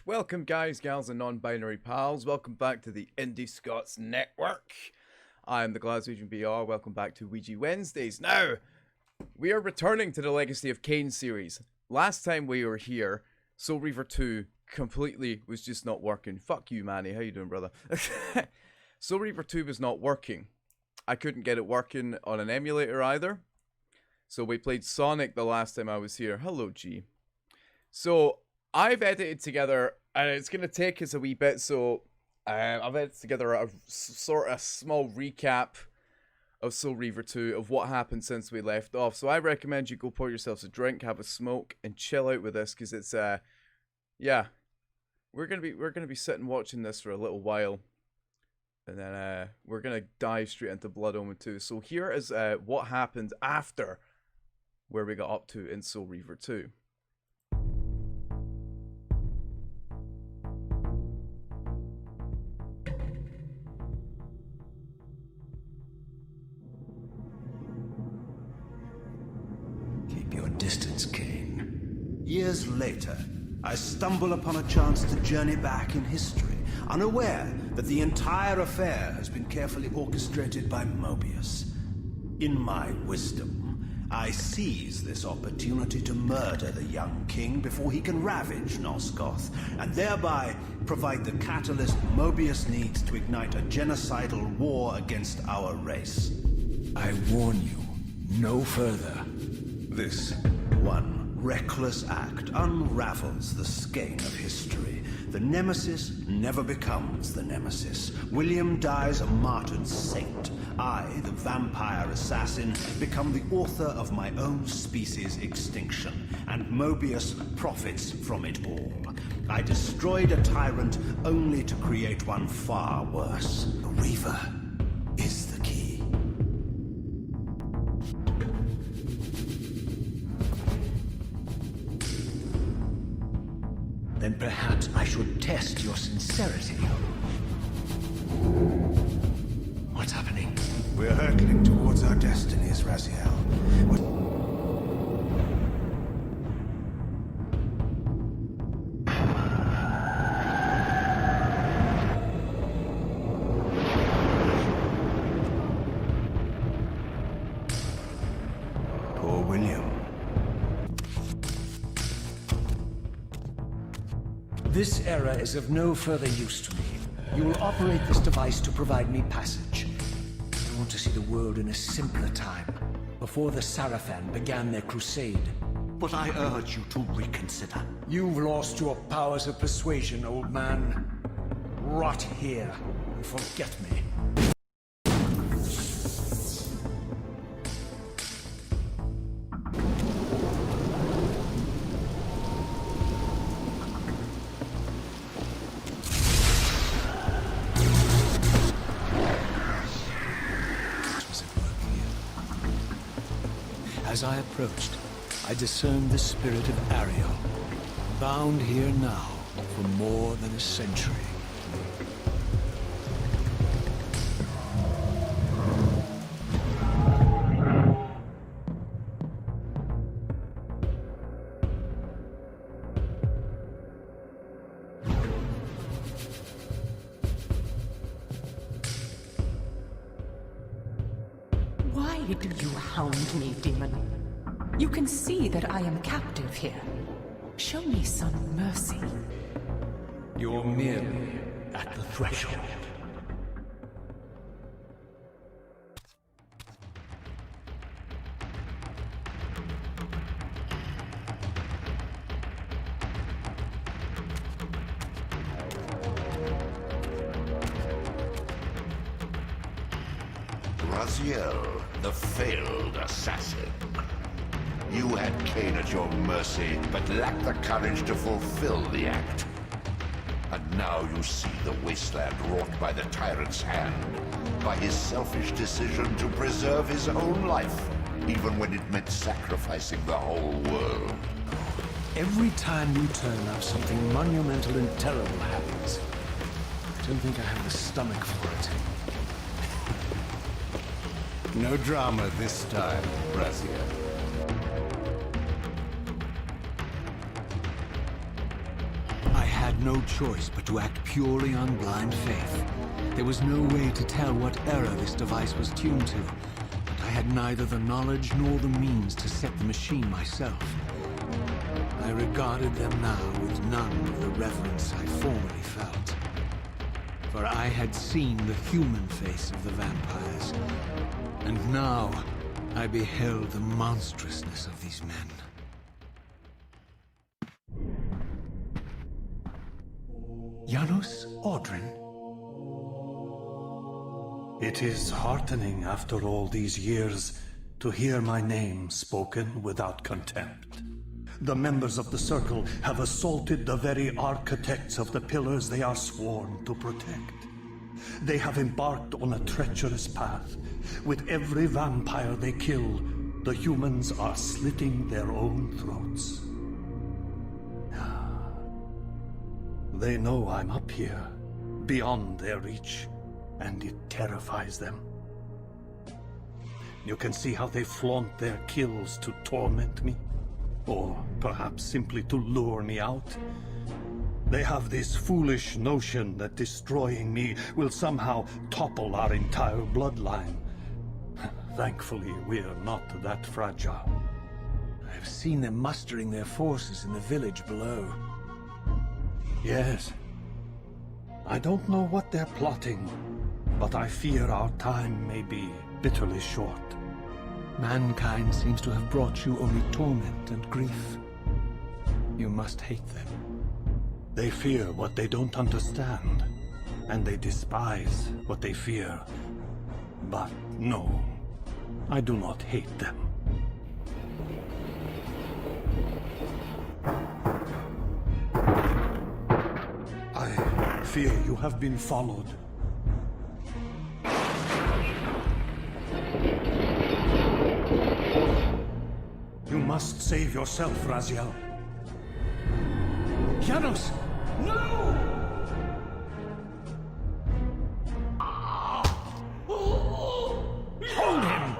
Welcome guys, gals and non-binary pals. Welcome back to the Indi Scots network. I am the GlaswegianBR. Welcome back to Ouija Wednesdays. Now, we are returning to the Legacy of Kain series. Last time we were here, Soul Reaver 2 completely was just not working. Fuck you, Manny. How you doing, brother? Soul Reaver 2 was not working. I couldn't get it working on an emulator either. So we played Sonic the last time I was here. Hello, G. So I've edited together, and it's going to take us a wee bit, so I've edited together a sort of small recap of Soul Reaver 2 of what happened since we left off. So I recommend you go pour yourselves a drink, have a smoke, and chill out with this, because it's yeah, we're gonna be sitting watching this for a little while, and then we're gonna dive straight into Blood Omen 2. So here is what happened after where we got up to in Soul Reaver 2. Keep your distance, Kain. Years later, I stumble upon a chance to journey back in history, unaware that the entire affair has been carefully orchestrated by Mobius. In my wisdom, I seize this opportunity to murder the young king before he can ravage Nosgoth, and thereby provide the catalyst Mobius needs to ignite a genocidal war against our race. I warn you, no further. This one reckless act unravels the skein of history. The nemesis never becomes the nemesis. William dies a martyred saint. I, the vampire assassin, become the author of my own species' extinction, and Mobius profits from it all. I destroyed a tyrant only to create one far worse. The Reaver is the key. Then perhaps I should test your sincerity. What's happening? We're hurtling towards our destinies, Raziel. Poor William. This era is of no further use to me. You will operate this device to provide me passage. I want to see the world in a simpler time, before the Sarafan began their crusade. But I urge you to reconsider. You've lost your powers of persuasion, old man. Rot here and forget me. As I approached, I discerned the spirit of Ariel, bound here now for more than a century. Why do you hound me, demon? You can see that I am captive here. Show me some mercy. You're merely at the threshold. Raziel, the failed assassin. You had Kain at your mercy, but lacked the courage to fulfill the act. And now you see the wasteland wrought by the tyrant's hand, by his selfish decision to preserve his own life, even when it meant sacrificing the whole world. Every time you turn up, something monumental and terrible happens. I don't think I have the stomach for it. No drama this time, Raziel. I had no choice but to act purely on blind faith. There was no way to tell what era this device was tuned to, and I had neither the knowledge nor the means to set the machine myself. I regarded them now with none of the reverence I formerly felt. For I had seen the human face of the vampires, and now I beheld the monstrousness of these men. Janos Audrin? It is heartening after all these years to hear my name spoken without contempt. The members of the Circle have assaulted the very architects of the pillars they are sworn to protect. They have embarked on a treacherous path. With every vampire they kill, the humans are slitting their own throats. They know I'm up here, beyond their reach, and it terrifies them. You can see how they flaunt their kills to torment me, or perhaps simply to lure me out. They have this foolish notion that destroying me will somehow topple our entire bloodline. Thankfully, we're not that fragile. I've seen them mustering their forces in the village below. Yes. I don't know what they're plotting, but I fear our time may be bitterly short. Mankind seems to have brought you only torment and grief. You must hate them. They fear what they don't understand, and they despise what they fear. But no, I do not hate them. I fear you have been followed. You must save yourself, Raziel. Janos! No! Hold him!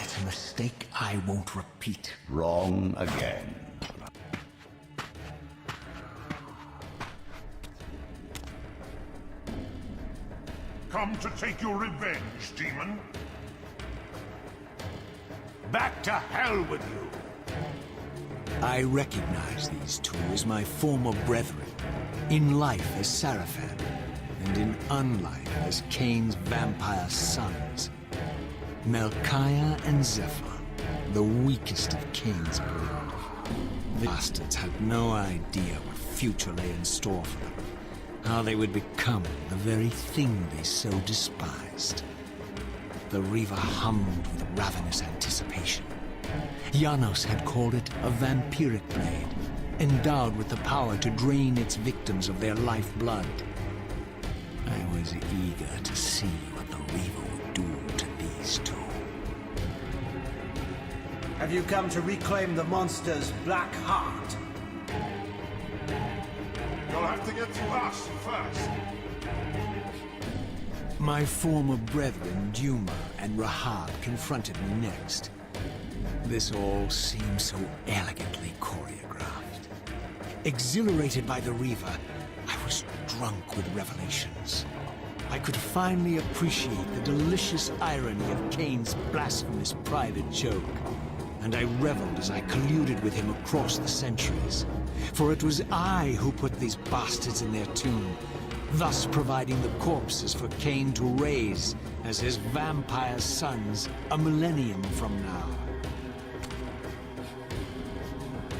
It's a mistake I won't repeat. Wrong again. Come to take your revenge, demon. Back to hell with you. I recognize these two as my former brethren, in life as Sarafan, and in unlife as Kain's vampire sons. Melchiah and Zephyr, the weakest of Kain's brood. The bastards had no idea what future lay in store for them, how they would become the very thing they so despised. The Reaver hummed with ravenous anticipation. Janos had called it a vampiric blade, endowed with the power to drain its victims of their lifeblood. I was eager to see what the Reaver would do to these two. Have you come to reclaim the monster's black heart? You'll have to get through us first. My former brethren, Duma and Rahab, confronted me next. This all seemed so elegantly choreographed. Exhilarated by the Reaver, I was drunk with revelations. I could finally appreciate the delicious irony of Kain's blasphemous private joke, and I reveled as I colluded with him across the centuries. For it was I who put these bastards in their tomb, thus providing the corpses for Kain to raise as his vampire sons a millennium from now.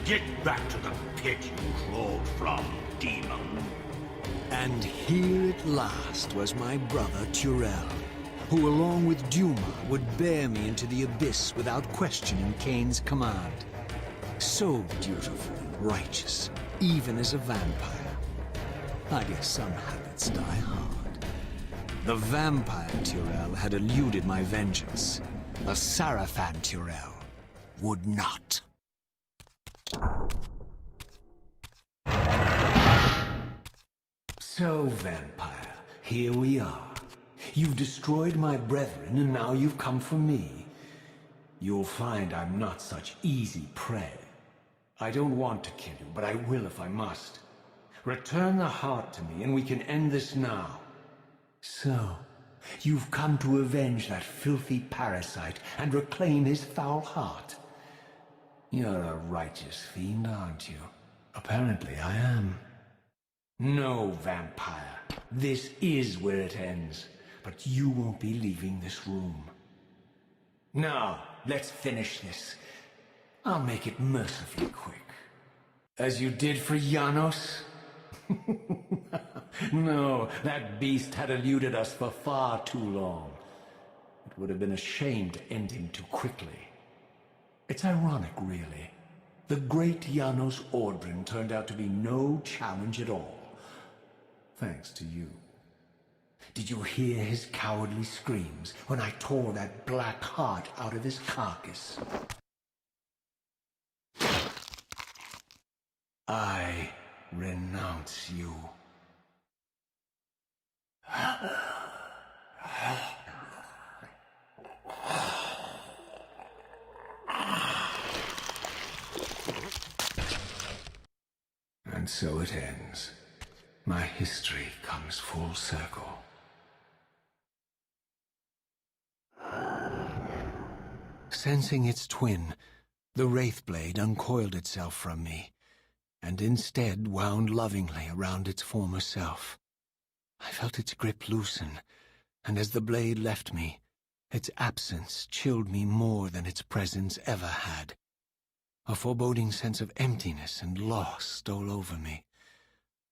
Get back to the pit you crawled from, demon. And here at last was my brother Turel, who along with Duma would bear me into the abyss without questioning Kain's command. So dutiful and righteous, even as a vampire. I guess some habits die hard. The vampire Turel had eluded my vengeance. The Sarafan Turel would not. So, vampire, here we are. You've destroyed my brethren, and now you've come for me. You'll find I'm not such easy prey. I don't want to kill you, but I will if I must. Return the heart to me, and we can end this now. So, you've come to avenge that filthy parasite and reclaim his foul heart. You're a righteous fiend, aren't you? Apparently I am. No, vampire. This is where it ends. But you won't be leaving this room. Now, let's finish this. I'll make it mercifully quick. As you did for Janos? No, that beast had eluded us for far too long. It would have been a shame to end him too quickly. It's ironic, really. The great Janos Ordrin turned out to be no challenge at all. Thanks to you. Did you hear his cowardly screams when I tore that black heart out of his carcass? I renounce you. And so it ends. My history comes full circle. Sensing its twin, the Wraithblade uncoiled itself from me, and instead wound lovingly around its former self. I felt its grip loosen, and as the blade left me, its absence chilled me more than its presence ever had. A foreboding sense of emptiness and loss stole over me,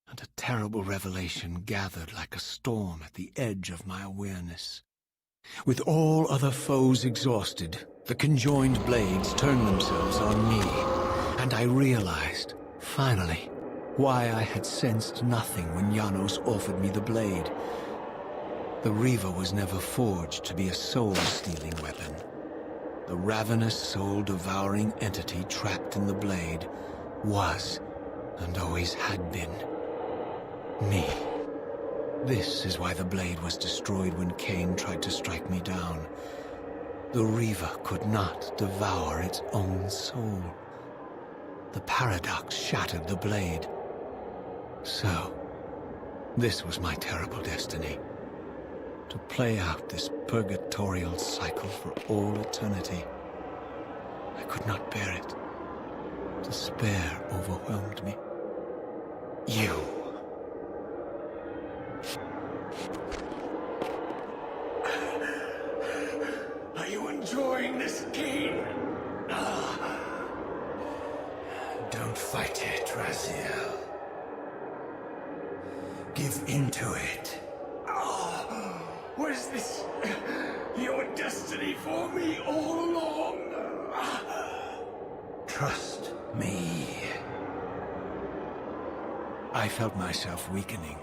and a terrible revelation gathered like a storm at the edge of my awareness. With all other foes exhausted, the conjoined blades turned themselves on me, and I realized, finally, why I had sensed nothing when Janos offered me the blade. The Reaver was never forged to be a soul-stealing weapon. The ravenous, soul-devouring entity trapped in the blade was, and always had been, me. This is why the blade was destroyed when Kain tried to strike me down. The Reaver could not devour its own soul. The paradox shattered the blade. So, this was my terrible destiny. To play out this purgatorial cycle for all eternity. I could not bear it. Despair overwhelmed me. You. Are you enjoying this game? Don't fight it, Raziel. Give into it. Was this your destiny for me all along? Trust me. I felt myself weakening,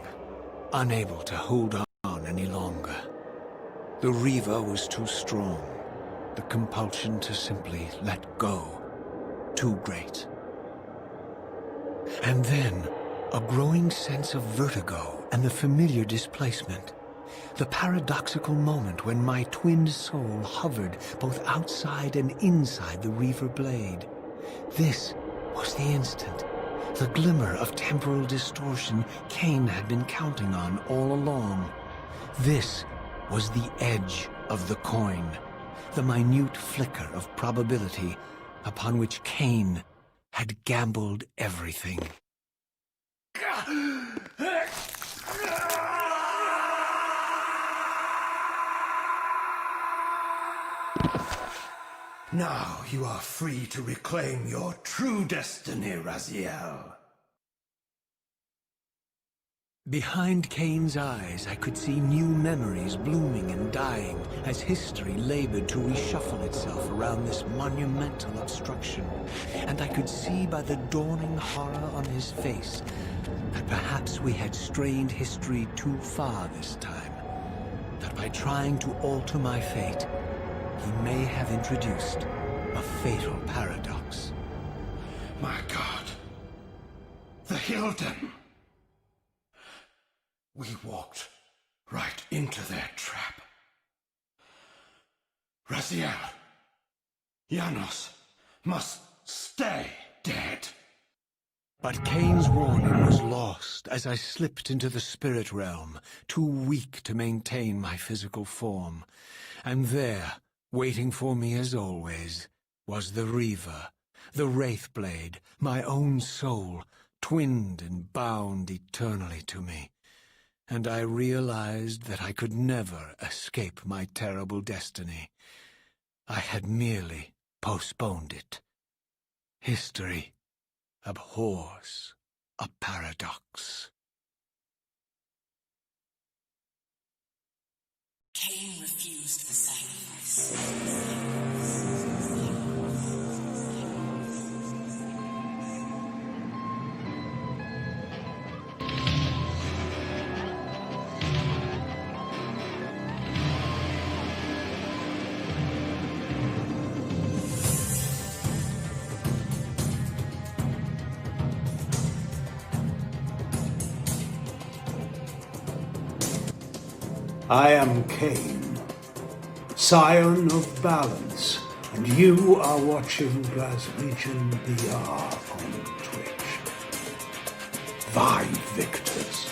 unable to hold on any longer. The Reaver was too strong. The compulsion to simply let go, too great. And then, a growing sense of vertigo and the familiar displacement. The paradoxical moment when my twinned soul hovered both outside and inside the Reaver blade. This was the instant, the glimmer of temporal distortion Kain had been counting on all along. This was the edge of the coin, the minute flicker of probability upon which Kain had gambled everything. Now you are free to reclaim your true destiny, Raziel. Behind Kain's eyes, I could see new memories blooming and dying as history labored to reshuffle itself around this monumental obstruction. And I could see by the dawning horror on his face that perhaps we had strained history too far this time. That by trying to alter my fate, he may have introduced a fatal paradox. My God. The Hilden. We walked right into their trap. Raziel, Janos must stay dead. But Kain's warning was lost as I slipped into the spirit realm, too weak to maintain my physical form. And there, waiting for me as always, was the Reaver, the Wraithblade, my own soul, twinned and bound eternally to me. And I realized that I could never escape my terrible destiny. I had merely postponed it. History abhors a paradox. Kain refused the sacrifice. I am Kain, scion of balance, and you are watching GlaswegianBR on Twitch. Thy victors.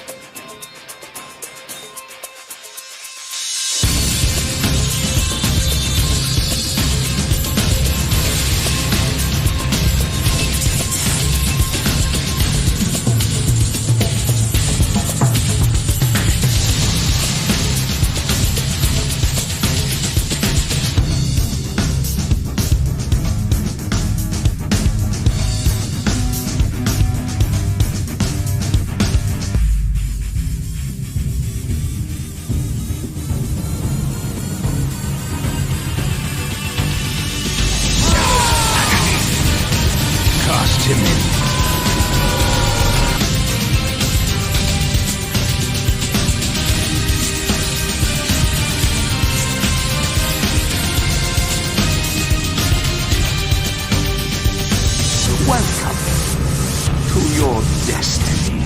Welcome to your destiny.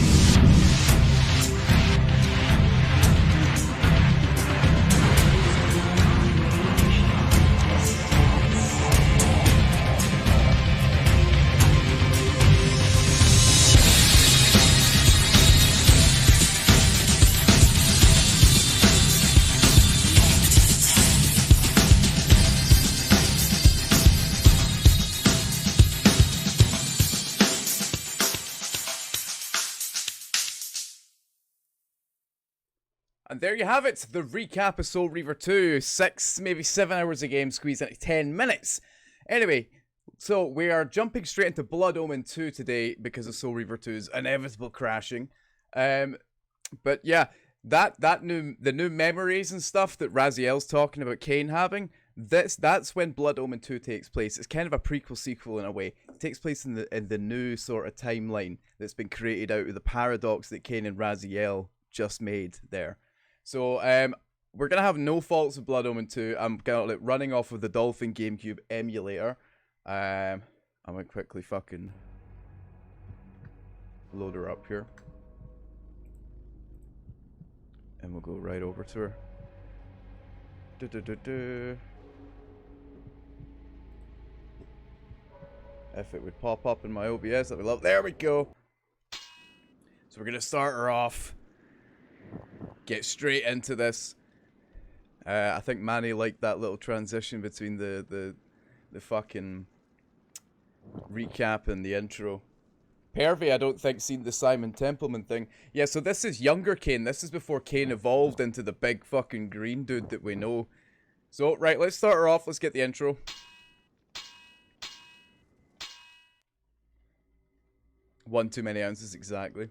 And there you have it, the recap of Soul Reaver 2. 6, maybe 7 hours of game squeezed into 10 minutes. Anyway, so we are jumping straight into Blood Omen 2 today because of Soul Reaver 2's inevitable crashing. But yeah, the new memories and stuff that Raziel's talking about Kain having, that's when Blood Omen 2 takes place. It's kind of a prequel sequel in a way. It takes place in the new sort of timeline that's been created out of the paradox that Kain and Raziel just made there. So, we're going to have no faults with Blood Omen 2. I'm going to running off of the Dolphin GameCube emulator. I'm going to quickly fucking load her up here. And we'll go right over to her. If it would pop up in my OBS, that'd be lovely. There we go. So we're going to start her off. Get straight into this. I think Manny liked that little transition between the fucking recap and the intro. Pervy, I don't think, seen the Simon Templeman thing. Yeah, so this is younger Kain. This is before Kain evolved into the big fucking green dude that we know. So, right, let's start her off. Let's get the intro. One too many ounces, exactly.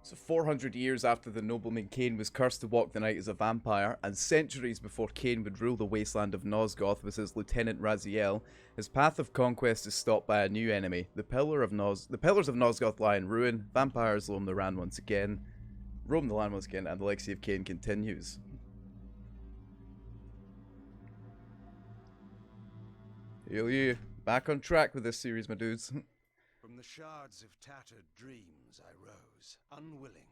So 400 years after the nobleman Kain was cursed to walk the night as a vampire, and centuries before Kain would rule the wasteland of Nosgoth with his lieutenant Raziel, his path of conquest is stopped by a new enemy. The pillars of Nosgoth lie in ruin, vampires roam the land once again, and the legacy of Kain continues. Hell yeah. Back on track with this series, my dudes. From the shards of tattered dreams I rose, unwilling,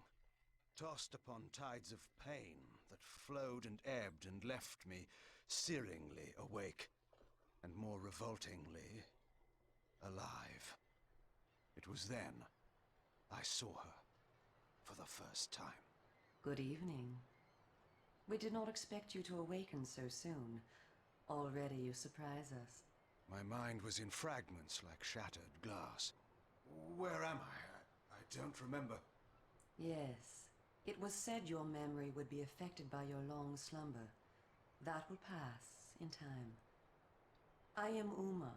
tossed upon tides of pain that flowed and ebbed and left me searingly awake, and more revoltingly, alive. It was then I saw her for the first time. Good evening. We did not expect you to awaken so soon. Already you surprise us. My mind was in fragments like shattered glass. Where am I? I don't remember. Yes. It was said your memory would be affected by your long slumber. That will pass in time. I am Uma,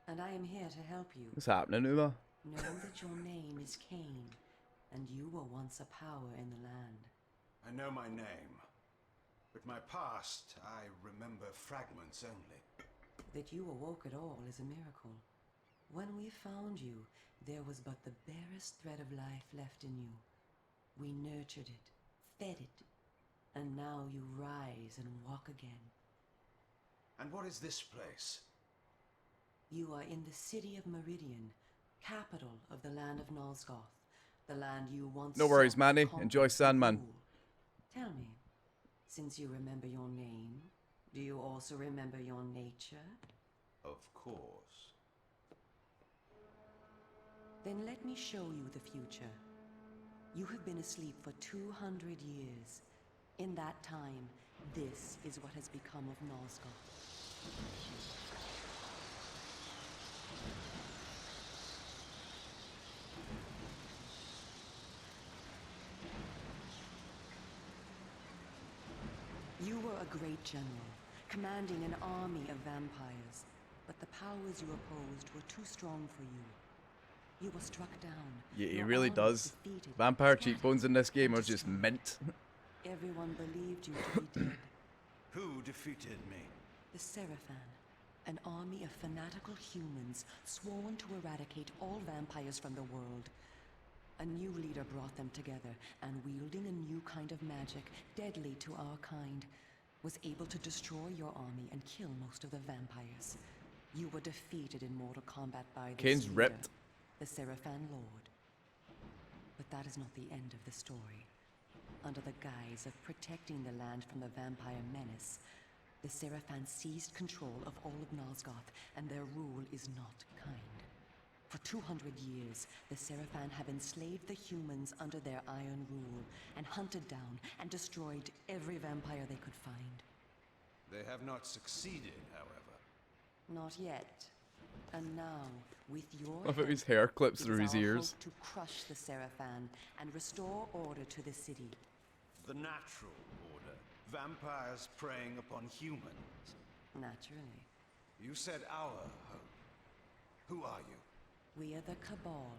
and I am here to help you. What's happening, Uma? Know that your name is Kain, and you were once a power in the land. I know my name, but my past, I remember fragments only. That you awoke at all is a miracle. When we found you, there was but the barest thread of life left in you. We nurtured it, fed it, and now you rise and walk again. And what is this place? You are in the city of Meridian, capital of the land of Nosgoth, the land you once No worries, sought to Manny. conquer Enjoy and Sandman. rule. Tell me, since you remember your name, do you also remember your nature? Of course. Then let me show you the future. You have been asleep for 200 years. In that time, this is what has become of Nosgoth. You were a great general, commanding an army of vampires, but the powers you opposed were too strong for you. You were struck down. Yeah, he your really army does. defeated, Vampire scattered, cheekbones in this game and are just destroyed. mint. Everyone believed you to be dead. Who defeated me? The Seraphan, an army of fanatical humans sworn to eradicate all vampires from the world. A new leader brought them together, and wielding a new kind of magic, deadly to our kind, was able to destroy your army and kill most of the vampires. You were defeated in mortal combat by this Kain's leader, ripped. the Seraphan Lord. But that is not the end of the story. Under the guise of protecting the land from the vampire menace, the Seraphan seized control of all of Nosgoth, and their rule is not kind. For 200 years, the Seraphan have enslaved the humans under their iron rule, and hunted down and destroyed every vampire they could find. They have not succeeded, however. Not yet. And now, with your I thought his help, hair clips it through is his our ears. hope to crush the Seraphan and restore order to the city. The natural order. Vampires preying upon humans. Naturally. You said our hope. Who are you? We are the Cabal,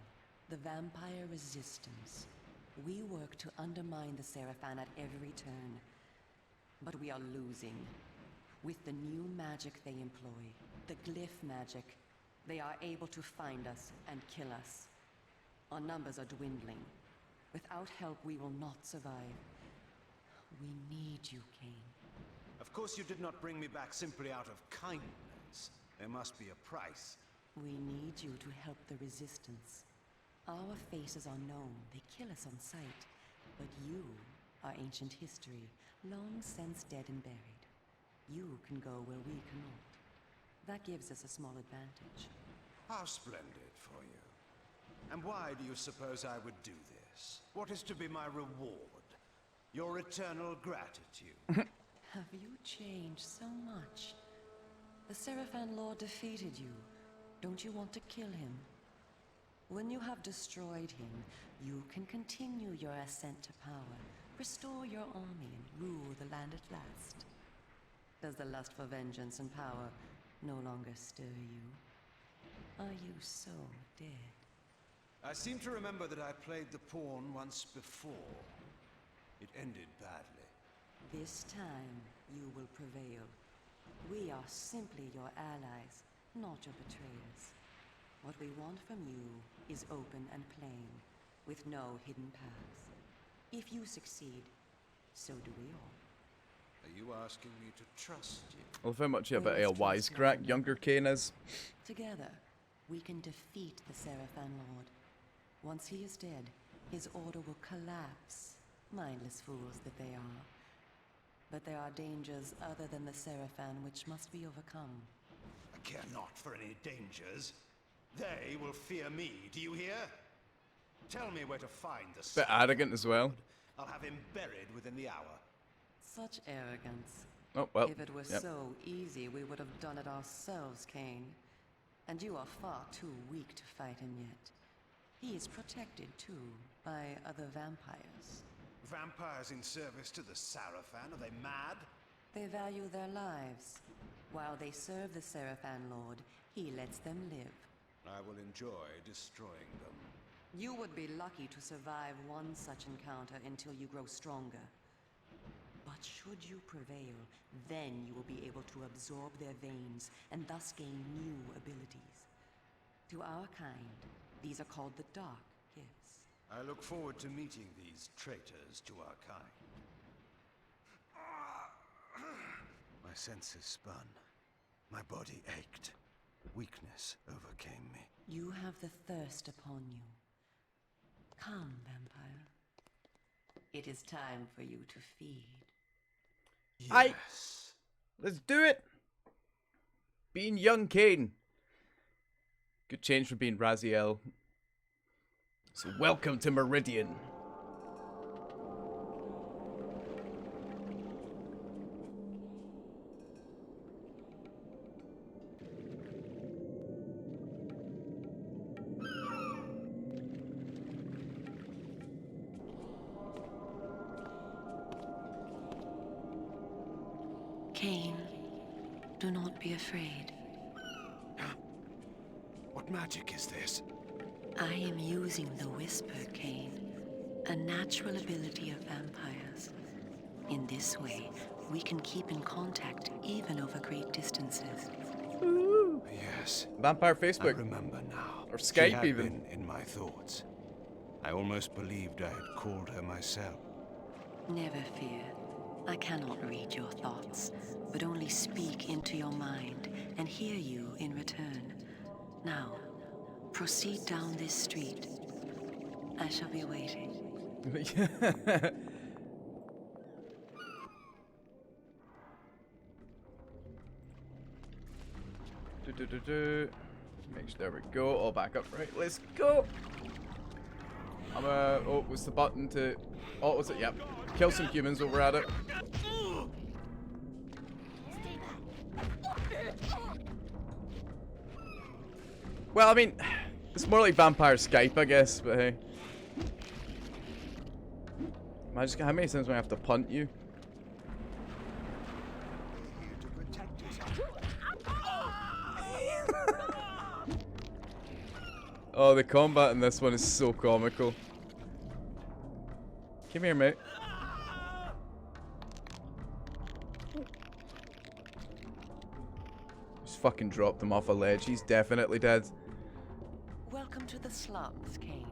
the vampire resistance. We work to undermine the Seraphan at every turn. But we are losing. With the new magic they employ, the glyph magic, they are able to find us and kill us. Our numbers are dwindling. Without help, we will not survive. We need you, Kain. Of course you did not bring me back simply out of kindness. There must be a price. We need you to help the Resistance. Our faces are known, they kill us on sight. But you are ancient history, long since dead and buried. You can go where we cannot. That gives us a small advantage. How splendid for you. And why do you suppose I would do this? What is to be my reward? Your eternal gratitude. Have you changed so much? The Seraphan Lord defeated you. Don't you want to kill him? When you have destroyed him, you can continue your ascent to power, restore your army, and rule the land at last. Does the lust for vengeance and power no longer stir you? Are you so dead? I seem to remember that I played the pawn once before. It ended badly. This time, you will prevail. We are simply your allies, not your betrayers. What we want from you is open and plain, with no hidden paths. If you succeed, so do we all. Are you asking me to trust you? I love how much of We a must trust wisecrack one younger Kain is. Together, we can defeat the Seraphan Lord. Once he is dead, his order will collapse. Mindless fools that they are. But there are dangers other than the Seraphan which must be overcome. I care not for any dangers. They will fear me, do you hear? Tell me where to find the Bit arrogant as well. I'll have him buried within the hour. Such arrogance. Oh, well. If it were Yep. so easy, we would have done it ourselves, Kain. And you are far too weak to fight him yet. He is protected, too, by other vampires. Vampires in service to the Sarafan, are they mad? They value their lives. While they serve the Seraphan Lord, he lets them live. I will enjoy destroying them. You would be lucky to survive one such encounter until you grow stronger. But should you prevail, then you will be able to absorb their veins and thus gain new abilities. To our kind, these are called the Dark Gifts. I look forward to meeting these traitors to our kind. My senses spun. My body ached. Weakness overcame me. You have the thirst upon you. Come, vampire. It is time for you to feed. Yes. Let's do it! Being young Kain. Good change from being Raziel. So welcome to Meridian. Kain, do not be afraid. What magic is this? I am using the Whisper, Kain, a natural ability of vampires. In this way, we can keep in contact even over great distances. Yes. Vampire I Facebook. remember now. Or She Skype had even. been in my thoughts. I almost believed I had called her myself. Never fear. I cannot read your thoughts, but only speak into your mind and hear you in return. Now, proceed down this street. I shall be waiting. Make sure, there we go. All back up. Right, let's go. Oh, what's the button to... Oh, what's it? Yep. Kill some humans over at it. Well, I mean, it's more like Vampire Skype, I guess, but hey. How many times do I have to punt you? Oh, the combat in this one is so comical. Come here, mate. Just fucking dropped him off a ledge. He's definitely dead. Welcome to the slums, Kain.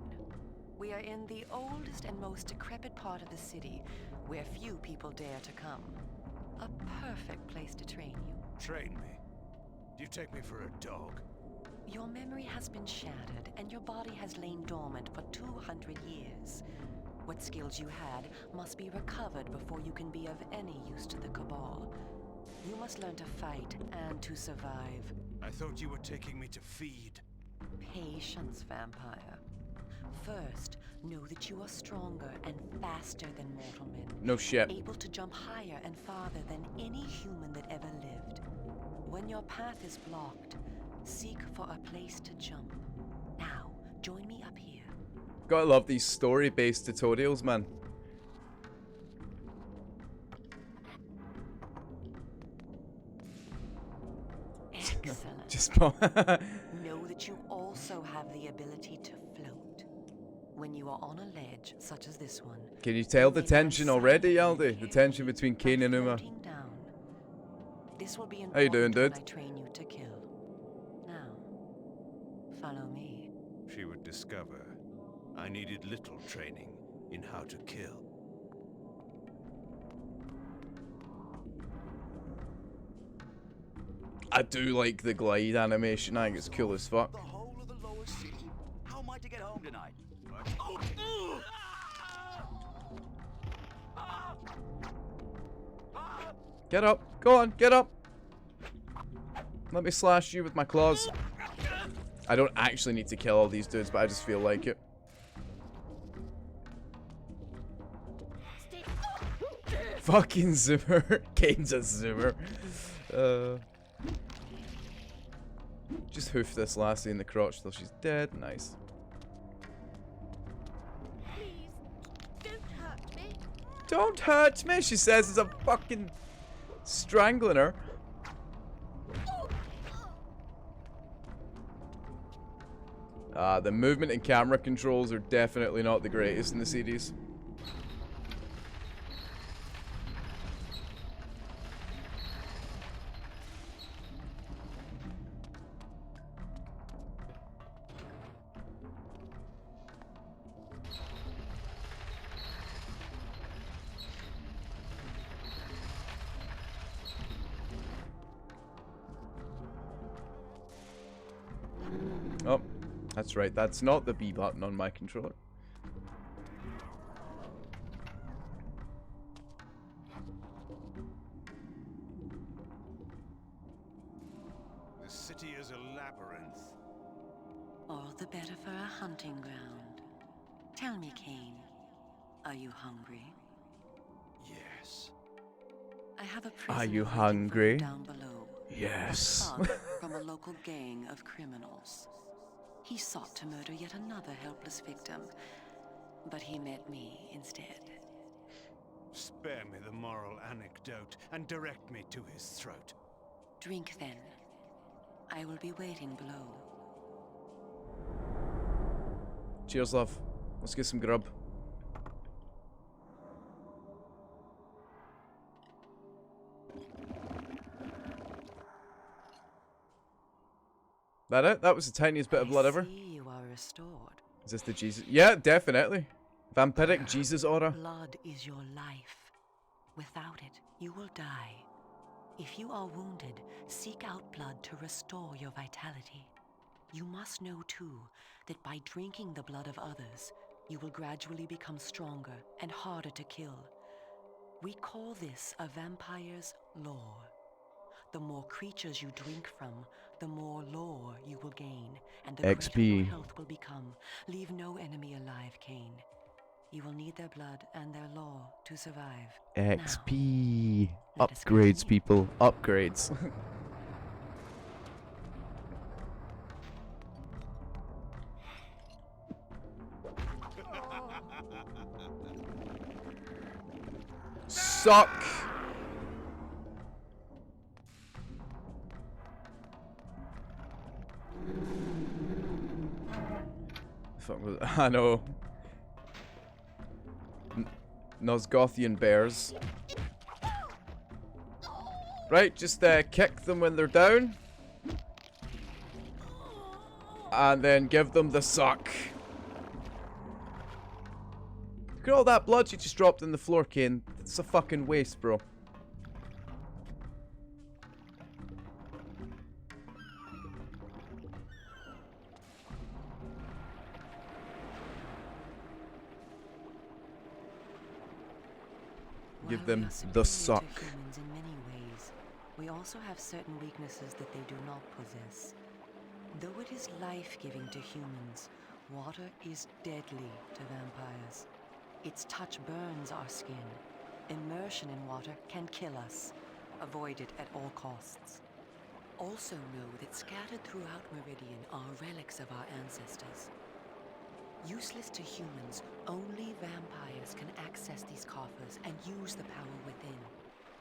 We are in the oldest and most decrepit part of the city, where few people dare to come. A perfect place to train you. Train me? Do you take me for a dog? Your memory has been shattered, and your body has lain dormant for 200 years. What skills you had must be recovered before you can be of any use to the Cabal. You must learn to fight and to survive. I thought you were taking me to feed. Patience, vampire. First, know that you are stronger and faster than mortal men. No shit. Able to jump higher and farther than any human that ever lived. When your path is blocked, seek for a place to jump. Now, join me up here. Gotta love these story-based tutorials, man. Excellent. Just Know that you also have the ability to float. When you are on a ledge, such as this one, Can you tell the may tension land already, silently Aldi? The tension between by Kain and Uma. floating down. This will be How you doing, important when dude? I train you to kill. Now, follow me. She would discover I needed little training in how to kill. I do like the glide animation. I think it's cool as fuck. The whole of the lower city. How am I to get home tonight? Get up. Go on, get up. Let me slash you with my claws. I don't actually need to kill all these dudes, but I just feel like it. Fucking zoomer. Kain's a zoomer. Just hoof this lassie in the crotch till she's dead. Nice. Please, don't hurt me. Don't hurt me, she says as I'm fucking strangling her. The movement and camera controls are definitely not the greatest in the series. Oh, that's right. That's not the B button on my controller. The city is a labyrinth. All the better for a hunting ground. Tell me, Kain, are you hungry? Yes. I have a prisoner Are you waiting for hungry? down below. Yes. A thug from a local gang of criminals. He sought to murder yet another helpless victim, but he met me instead. Spare me the moral anecdote and direct me to his throat. Drink then. I will be waiting below. Cheers, love. Let's get some grub. That it? That was the tiniest bit of blood ever. See you are restored. Is this the Jesus? Yeah, definitely. Vampiric Jesus aura. Blood is your life. Without it, you will die. If you are wounded, seek out blood to restore your vitality. You must know, too, that by drinking the blood of others, you will gradually become stronger and harder to kill. We call this a vampire's lore. The more creatures you drink from, the more lore you will gain, and the XP. greater your health will become. Leave no enemy alive, Kain. You will need their blood and their lore to survive. XP. Let us Upgrades, continue. people. Upgrades. Suck. Fuck was I know. Nosgothian bears. Right, just kick them when they're down. And then give them the suck. Look at all that blood you just dropped in the floor, Kain. It's a fucking waste, bro. Give While them we are the superior suck. to humans in many ways, we also have certain weaknesses that they do not possess. Though it is life-giving to humans, water is deadly to vampires. Its touch burns our skin. Immersion in water can kill us. Avoid it at all costs. Also know that scattered throughout Meridian are relics of our ancestors. Useless to humans, only vampires can access these coffers and use the power within.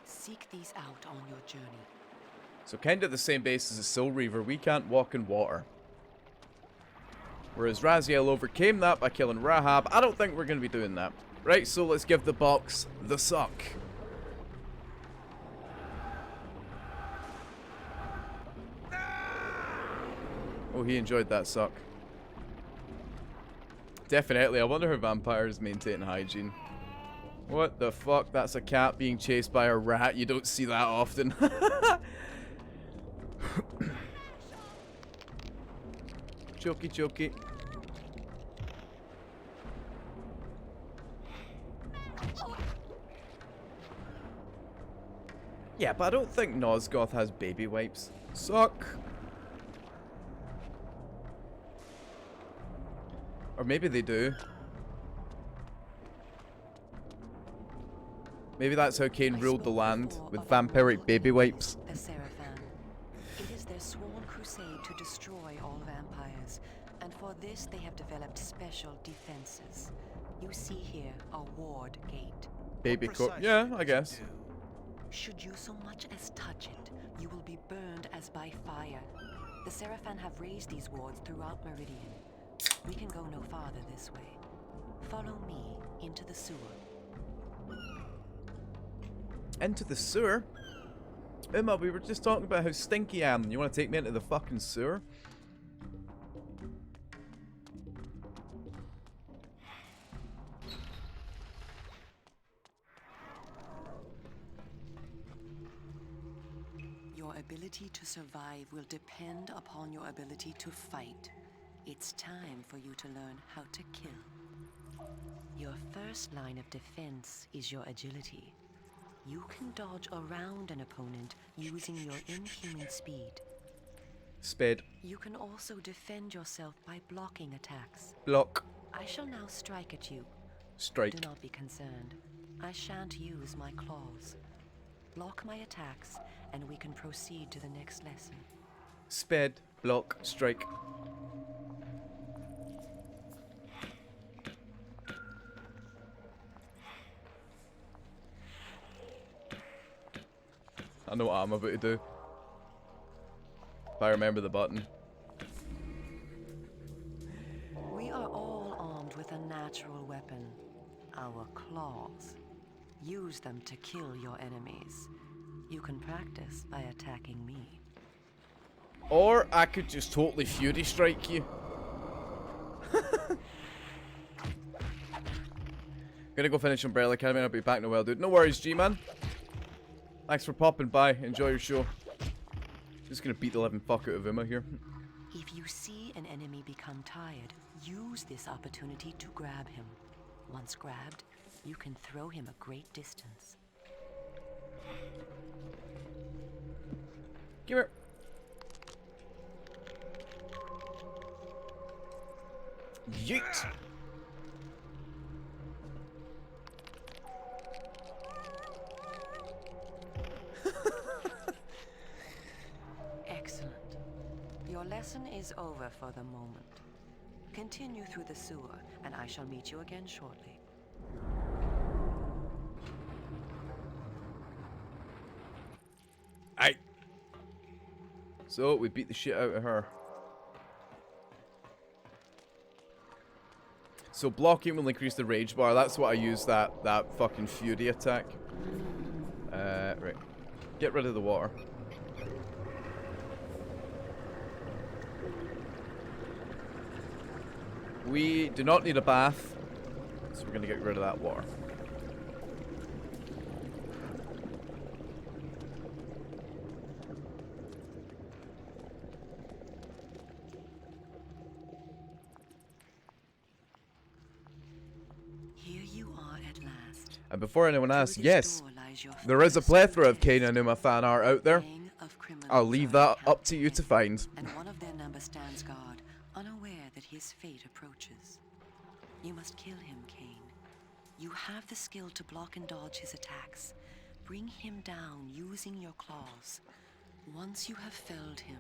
Seek these out on your journey. So kind of the same basis as Soul Reaver, we can't walk in water. Whereas Raziel overcame that by killing Rahab. I don't think we're going to be doing that. Right, so let's give the box the suck. Oh, he enjoyed that suck. Definitely, I wonder how vampires maintain hygiene. What the fuck? That's a cat being chased by a rat. You don't see that often. Choky, choky. Yeah, but I don't think Nosgoth has baby wipes. Suck. Or maybe they do. Maybe that's how Kain ruled the land, with vampiric baby wipes. The Seraphan. It is their sworn crusade to destroy all vampires, and for this they have developed special defenses. You see here a ward gate. Baby coat. Yeah, I guess. Should you so much as touch it, you will be burned as by fire. The Seraphan have raised these wards throughout Meridian. We can go no farther this way. Follow me into the sewer. Into the sewer? Emma, we were just talking about how stinky I am. You want to take me into the fucking sewer? Your ability to survive will depend upon your ability to fight. It's time for you to learn how to kill. Your first line of defense is your agility. You can dodge around an opponent using your inhuman speed. Spade. You can also defend yourself by blocking attacks. Block. I shall now strike at you. Strike. Do not be concerned. I shan't use my claws. Block my attacks, and we can proceed to the next lesson. Spade. Block. Strike. I know what I'm about to do. If I remember the button. We are all armed with a natural weapon, our claws. Use them to kill your enemies. You can practice by attacking me. Or I could just totally Fury Strike you. Gonna go finish Umbrella Academy and I'll be back in a while, dude. No worries, G-Man. Thanks for popping by. Enjoy your show. Just gonna beat the living fuck out of Emma here. If you see an enemy become tired, use this opportunity to grab him. Once grabbed, you can throw him a great distance. Come here. Yeet! Excellent. Your lesson is over for the moment. Continue through the sewer, and I shall meet you again shortly. Aye. So, we beat the shit out of her. So, blocking will increase the rage bar. That's what I use that fucking fury attack. Right. Get rid of the water. We do not need a bath, so we're going to get rid of that water. Here you are at last. And before anyone asks, yes, there is a plethora of Kain and Uma fan art out there. I'll leave that up to you to find. And one of their number stands guard, unaware that his fate approaches. You must kill him, Kain. You have the skill to block and dodge his attacks. Bring him down using your claws. Once you have felled him,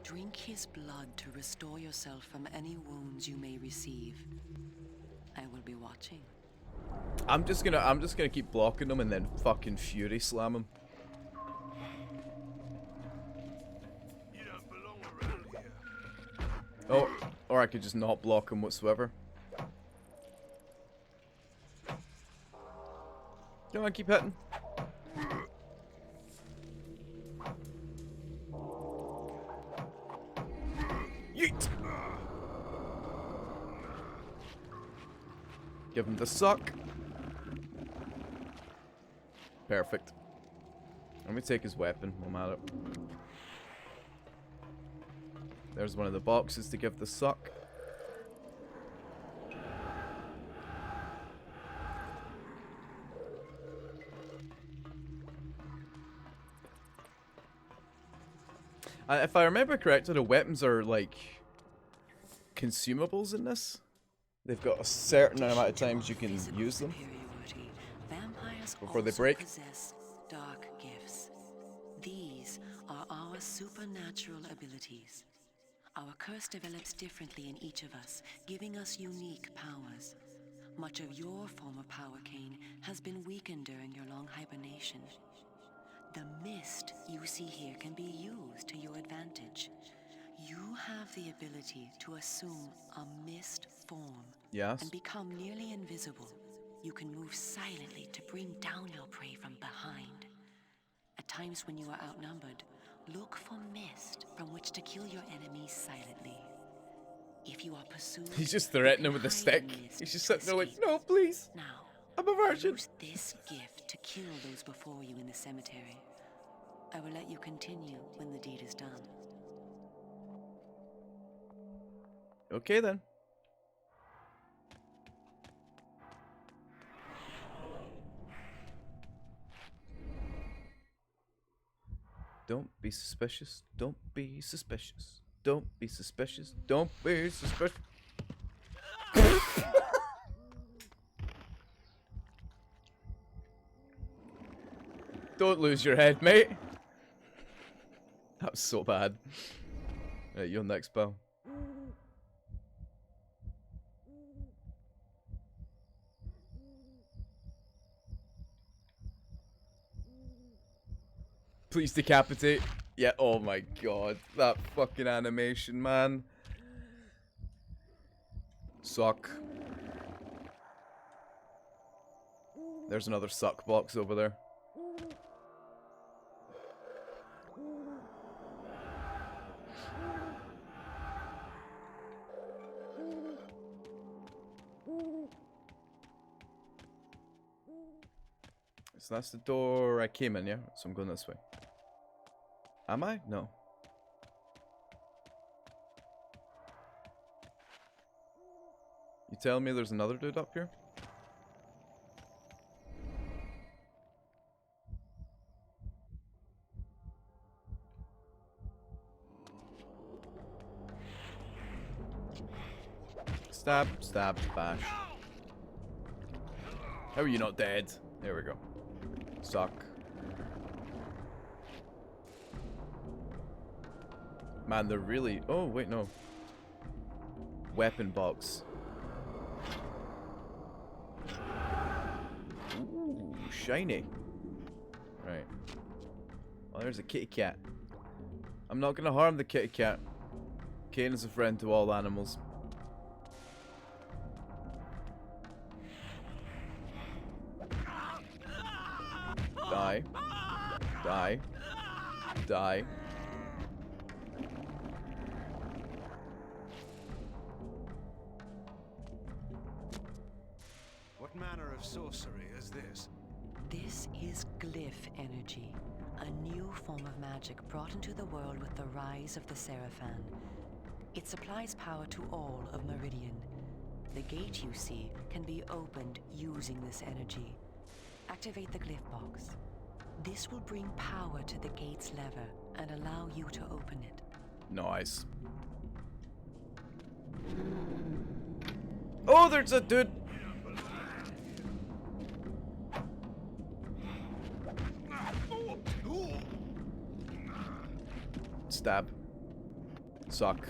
drink his blood to restore yourself from any wounds you may receive. I will be watching. I'm just gonna keep blocking them and then fucking fury slam them. You don't belong around here. Oh, or I could just not block them whatsoever. Come on, keep hitting. Yeet! Give him the suck. Perfect. Let me take his weapon. I'm at it. There's one of the boxes to give the suck. If I remember correctly, the weapons are like consumables in this. They've got a certain amount of times you can use them before they break. Possess dark gifts. These are our supernatural abilities. Our curse develops differently in each of us, giving us unique powers. Much of your former power, Kain, has been weakened during your long hibernation. The mist you see here can be used to your advantage. You have the ability to assume a mist form and become nearly invisible. You can move silently to bring down your prey from behind. At times when you are outnumbered, look for mist from which to kill your enemies silently. If you are pursued, he's just threatening with a stick. He's just sitting there like, no, please. Now, I'm a virgin. use this gift to kill those before you in the cemetery. I will let you continue when the deed is done. Okay then. Don't be suspicious. Don't be suspicious. Don't be suspicious. Don't be suspicious. Don't lose your head, mate. That was so bad. Right, you're next, pal. Please decapitate. Yeah, oh my god. That fucking animation, man. Suck. There's another suck box over there. So that's the door I came in, yeah? So I'm going this way. Am I? No. You telling me there's another dude up here? Stab, stab, bash. How are you not dead? There we go. Suck. Man, they're really... Oh, wait, no. Weapon box. Ooh, shiny. Right. Oh, there's a kitty cat. I'm not gonna harm the kitty cat. Kain is a friend to all animals. Die. Die. Die. What manner of sorcery is this? This is glyph energy, a new form of magic brought into the world with the rise of the Seraphan. It supplies power to all of Meridian. The gate you see can be opened using this energy. Activate the glyph box. This will bring power to the gate's lever and allow you to open it. Nice. Oh, there's a dude. Stab. Suck.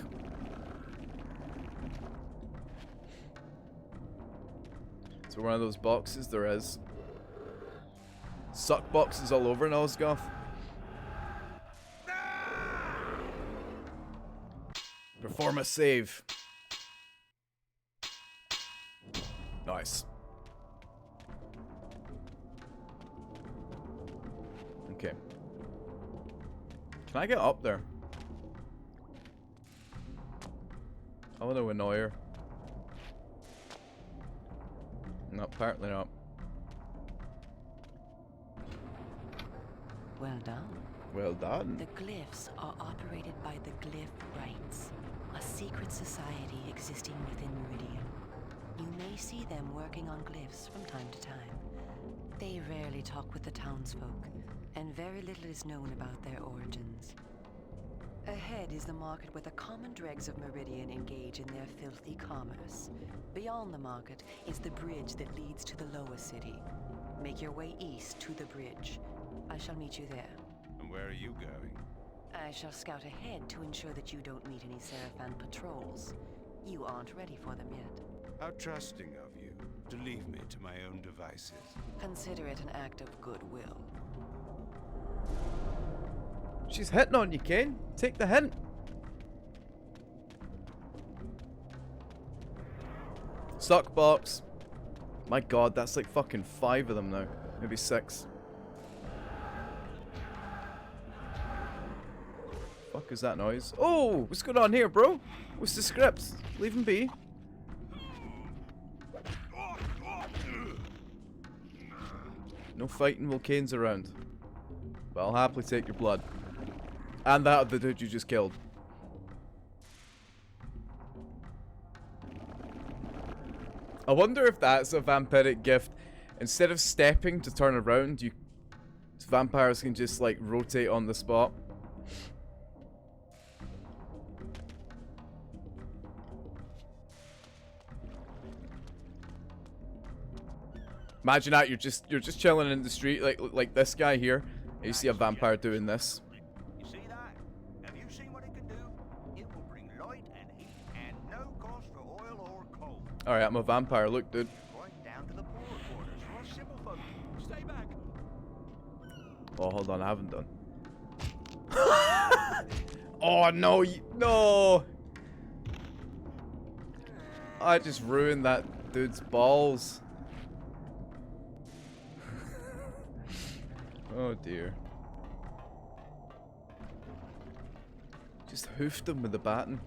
So one of those boxes there is. Suck boxes all over Nosgoth. Perform a save. Nice. Okay. Can I get up there? I want to annoy her. No, apparently not. Well done. Well done. The glyphs are operated by the Glyph Rites, a secret society existing within Meridian. You may see them working on glyphs from time to time. They rarely talk with the townsfolk, and very little is known about their origins. Ahead is the market where the common dregs of Meridian engage in their filthy commerce. Beyond the market is the bridge that leads to the lower city. Make your way east to the bridge. I shall meet you there. And where are you going? I shall scout ahead to ensure that you don't meet any Seraphan patrols. You aren't ready for them yet. How trusting of you to leave me to my own devices. Consider it an act of goodwill. She's hitting on you, Kain. Take the hint. Suck box. My god, that's like fucking 5 of them now. Maybe 6. Fuck is that noise? Oh, what's going on here, bro? What's the script? Leave him be. No fighting while Kain's around. But I'll happily take your blood. And that of the dude you just killed. I wonder if that's a vampiric gift. Instead of stepping to turn around, vampires can just like rotate on the spot. Imagine that you're just chilling in the street like this guy here. And you see a vampire doing this. You see that? Have you seen what it can do? It will bring light and heat and no cost for oil or coal. Alright, I'm a vampire. Look, dude. Right down to the poorer quarters for us simple folk. Stay back. Oh, hold on. I haven't done. Oh, no. No. I just ruined that dude's balls. Oh dear. Just hoofed him with the baton.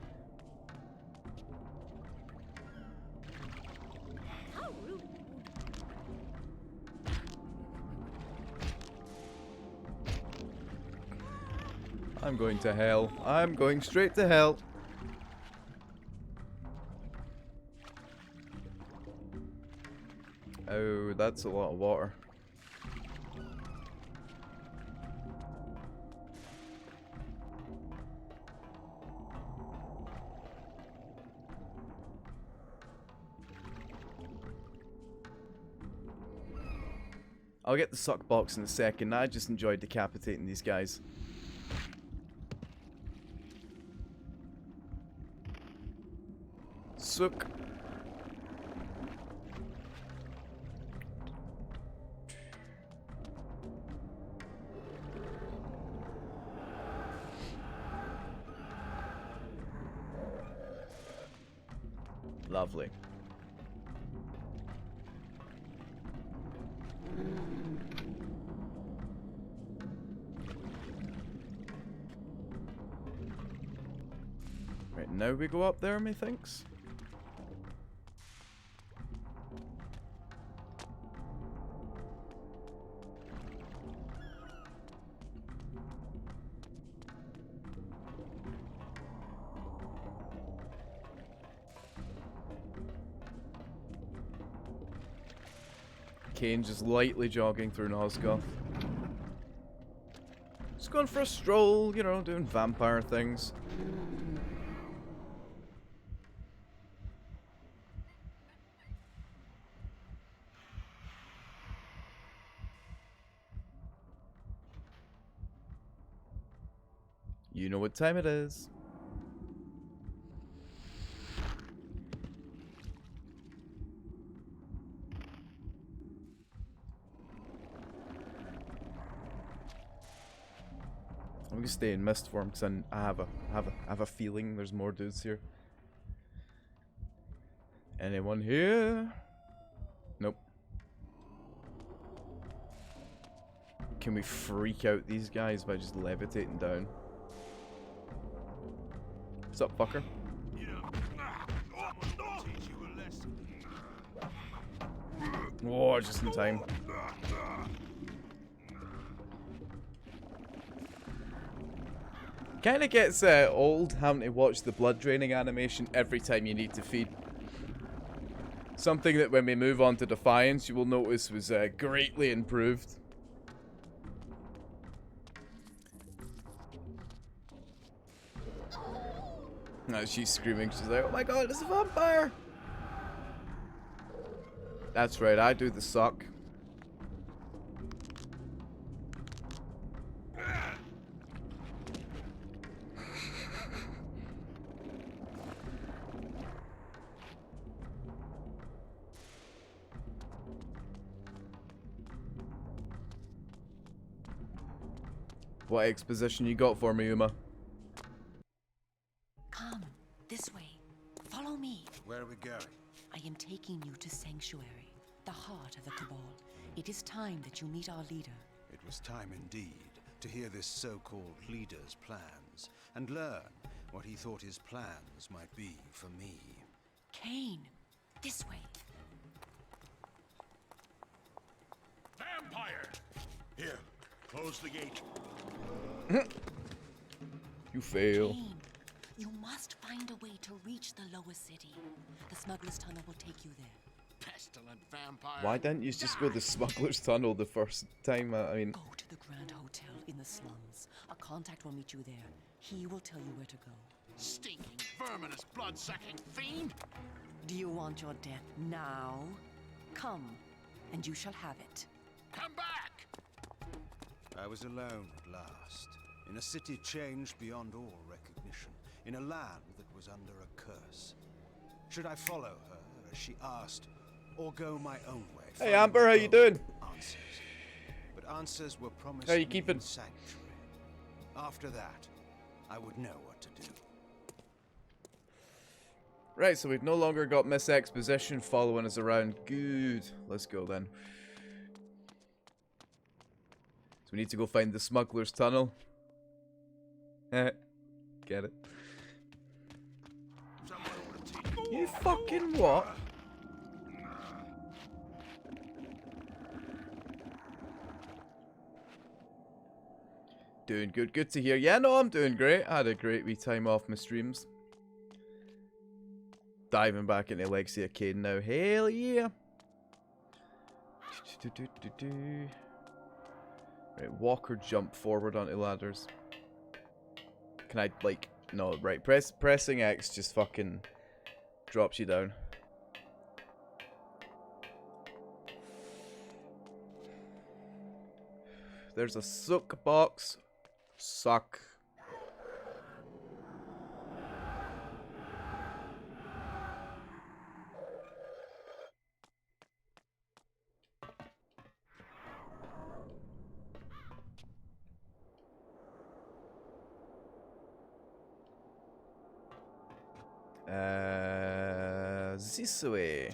How rude. I'm going to hell. I'm going straight to hell. Oh, that's a lot of water. I'll get the suck box in a second. I just enjoyed decapitating these guys. Suck. Lovely. Right, now we go up there, methinks. Kain just lightly jogging through Nosgoth. Just going for a stroll, you know, doing vampire things. You know what time it is. I'm gonna stay in mist form because I have a feeling there's more dudes here. Anyone here? Nope. Can we freak out these guys by just levitating down? What's up, fucker? Whoa, just in time. Kind of gets old having to watch the blood draining animation every time you need to feed. Something that when we move on to Defiance, you will notice was greatly improved. No, she's screaming. She's like, "Oh my god, it's a vampire!" That's right, I do the suck. What exposition you got for me, Uma? Come, this way. Follow me. Where are we going? I am taking you to Sanctuary, the heart of the Cabal. It is time that you meet our leader. It was time indeed to hear this so-called leader's plans and learn what he thought his plans might be for me. Kain, this way. Vampire! Here, close the gate. You fail. Kain, you must find a way to reach the lower city. The smuggler's tunnel will take you there. Pestilent vampire. Why didn't you just go to the smuggler's tunnel the first time? I mean, Go to the Grand Hotel in the slums. A contact will meet you there. He will tell you where to go. Stinking, verminous, blood-sucking fiend! Do you want your death now? Come, and you shall have it. Come back! I was alone at last, in a city changed beyond all recognition, in a land that was under a curse. Should I follow her, as she asked, or go my own way? hey Amber, how you doing? Answers. But answers were promised How you me keeping? in Sanctuary. After that, I would know what to do. Right, so we've no longer got Miss Exposition following us around. Good. Let's go then. So we need to go find the smuggler's tunnel. Get it? You fucking what? Doing good. Good to hear. Yeah, no, I'm doing great. I had a great wee time off my streams. Diving back into Legacy of Kain now. Hell yeah. Right, walk or jump forward onto ladders. Can I, like, no, right. Pressing X just fucking drops you down. There's a suck box. Suck. This way.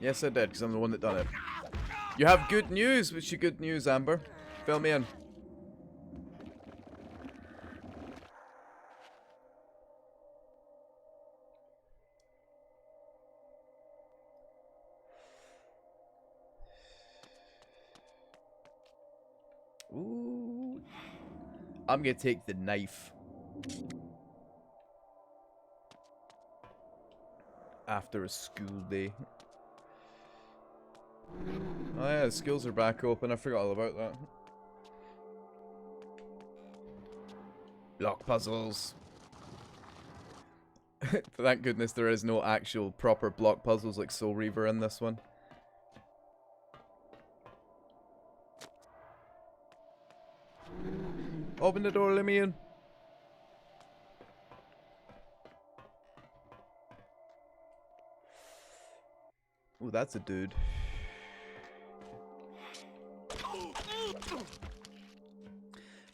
Yes, I did, because I'm the one that done it. You have good news. What's your good news, Amber? Fill me in. Ooh. I'm gonna take the knife. After a school day. Oh yeah, the schools are back open. I forgot all about that. Block puzzles. Thank goodness there is no actual proper block puzzles like Soul Reaver in this one. Open the door, let me in. Oh, that's a dude.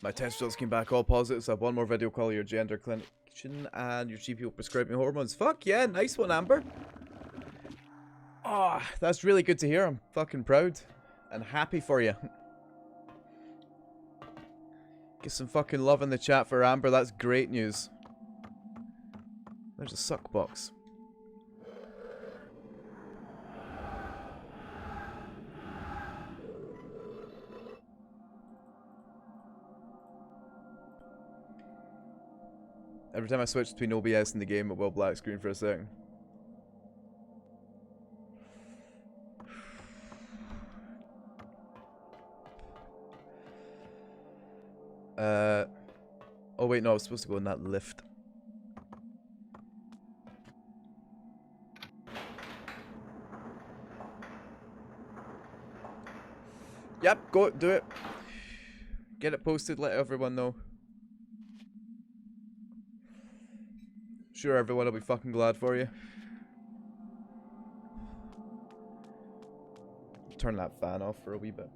My test results came back all positive, so I have one more video call your gender clinician and your GP will prescribe me hormones. Fuck yeah, nice one, Amber. Ah, oh, that's really good to hear. I'm fucking proud and happy for you. Get some fucking love in the chat for Amber, that's great news. There's a suck box. Every time I switch between OBS and the game, it will black screen for a second. Oh wait, no, I was supposed to go in that lift. Yep, go do it. Get it posted, let everyone know. Sure, everyone will be fucking glad for you. Turn that fan off for a wee bit.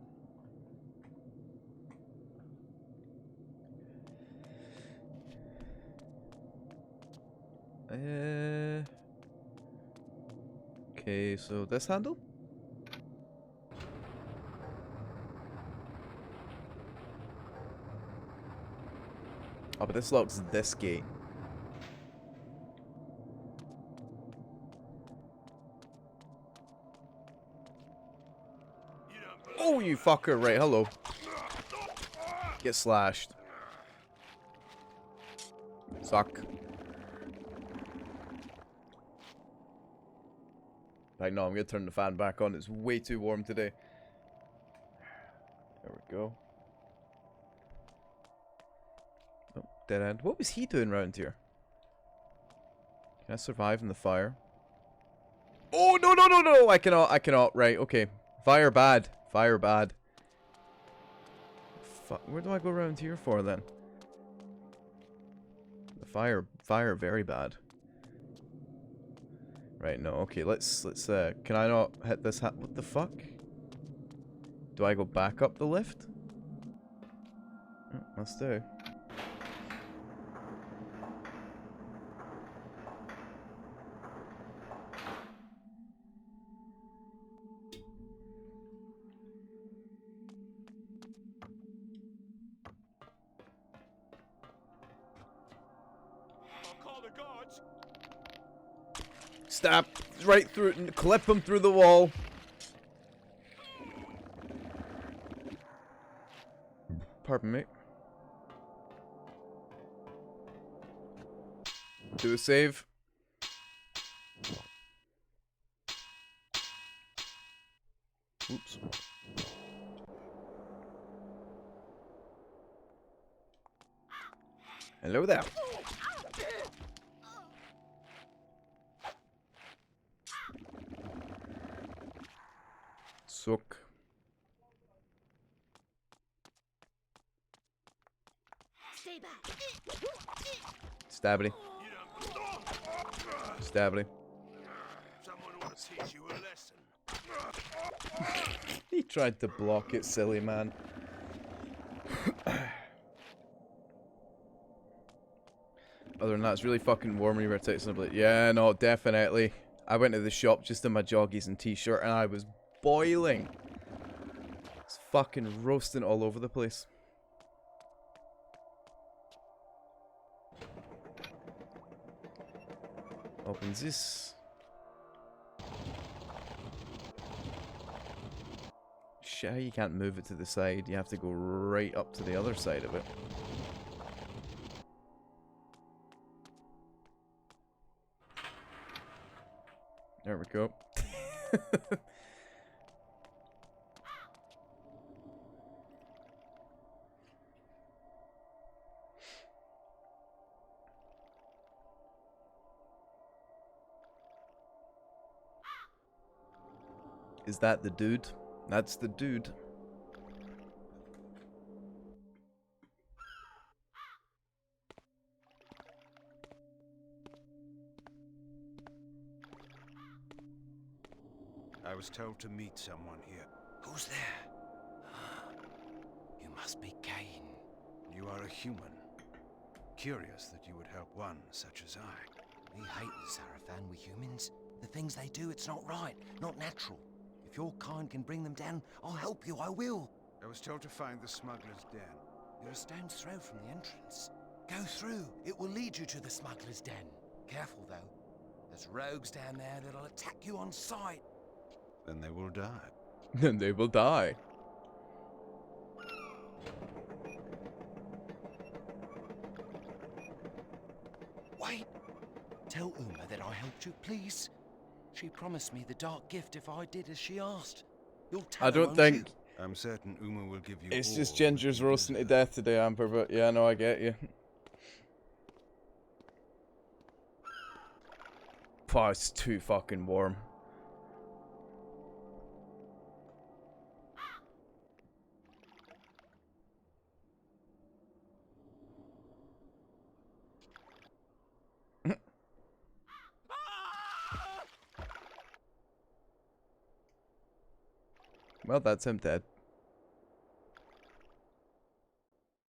Okay, so this handle? Oh, but this locks this gate. Oh, you fucker. Right, hello. Get slashed. Suck. Right, no, I'm gonna turn the fan back on. It's way too warm today. There we go. Oh, dead end. What was he doing around here? Can I survive in the fire? Oh, no, no, no, no! I cannot. Right, okay. Fire bad. Fire bad. Where do I go around here for, then? The fire very bad. Right, no, okay, let's, can I not hit this what the fuck? Do I go back up the lift? Oh, must do. Stab right through, clip him through the wall. Pardon me. Do a save. Oops. Hello there. Suck. Stay back. Stabby. Stabby. Someone want to teach you a lesson. He tried to block it, silly man. Other than that, it's really fucking warm when you wear tights and a blade. Yeah, no, definitely. I went to the shop just in my joggies and t-shirt and I was boiling. It's fucking roasting all over the place. Opens this. Shit, you can't move it to the side. You have to go right up to the other side of it. There we go. Is that the dude? That's the dude. I was told to meet someone here. Who's there? You must be Kain. You are a human. Curious that you would help one such as I. We hate the Sarafan, we humans. The things they do, it's not right, not natural. If your kind can bring them down, I'll help you, I will. I was told to find the smuggler's den. You're a stone's throw from the entrance. Go through, it will lead you to the smuggler's den. Careful though, there's rogues down there that'll attack you on sight. Then they will die. Then they will die. Wait. Tell Uma that I helped you, please. She promised me the dark gift if I did as she asked. You'll tell I her, don't won't think... you? I'm certain Uma will give you It's all just that Ginger's you roasting to deserve. death today, Amber, but yeah, no, I get you. Oh, it's too fucking warm. Well, that's him dead.